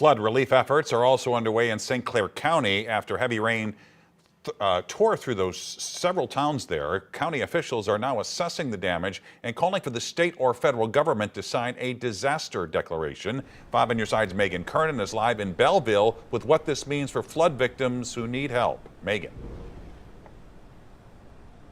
Flood relief efforts are also underway in St. Clair County after heavy rain tore through those several towns there. County officials are now assessing the damage and calling for the state or federal government to sign a disaster declaration. 5 on your side's Megan Kernan is live in Belleville with what this means for flood victims who need help. Megan.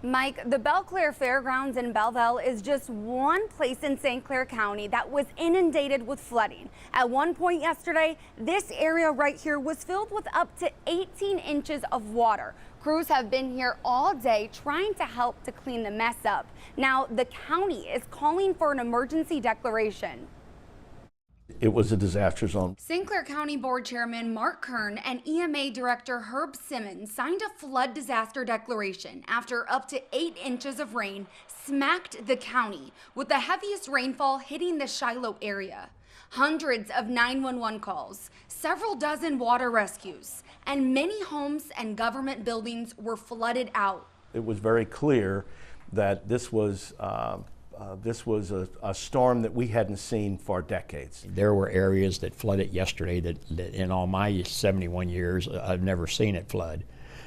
Mike, the Clair Fairgrounds in Belleville is just one place in St. Clair County that was inundated with flooding. At one point yesterday, this area right here was filled with up to 18 inches of water. Crews have been here all day trying to help to clean the mess up. Now, the county is calling for an emergency declaration. It was a disaster zone. St. Clair County Board Chairman Mark Kern and EMA Director Herb Simmons signed a flood disaster declaration after up to 8 inches of rain smacked the county, with the heaviest rainfall hitting the Shiloh area. Hundreds of 911 calls, several dozen water rescues, and many homes and government buildings were flooded out. It was very clear that this was a storm that we hadn't seen for decades. There were areas that flooded yesterday that in all my 71 years, I've never seen it flood,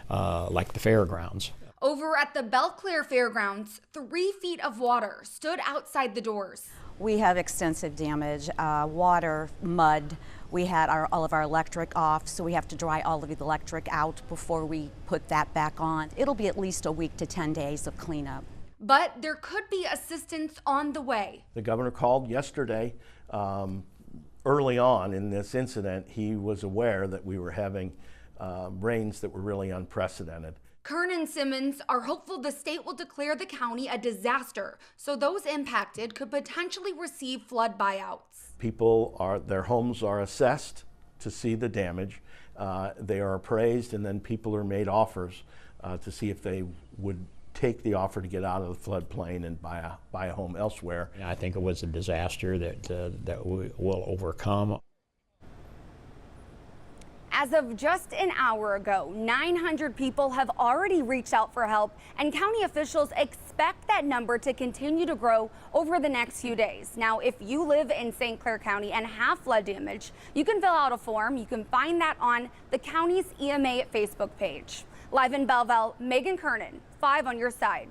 like the fairgrounds. Over at the Clair Fairgrounds, 3 feet of water stood outside the doors. We have extensive damage, water, mud. We had all of our electric off, so we have to dry all of the electric out before we put that back on. It'll be at least a week to 10 days of cleanup. But there could be assistance on the way. The governor called yesterday. Early on in this incident, he was aware that we were having rains that were really unprecedented. Kern and Simmons are hopeful the state will declare the county a disaster, so those impacted could potentially receive flood buyouts. Their homes are assessed to see the damage. They are appraised, and then people are made offers to see if they would take the offer to get out of the floodplain and buy a home elsewhere. I think it was a disaster that we will overcome. As of just an hour ago, 900 people have already reached out for help, and county officials expect that number to continue to grow over the next few days. Now, if you live in St. Clair County and have flood damage, you can fill out a form. You can find that on the county's EMA Facebook page. Live in Belleville, Megan Kernan, 5 on your side.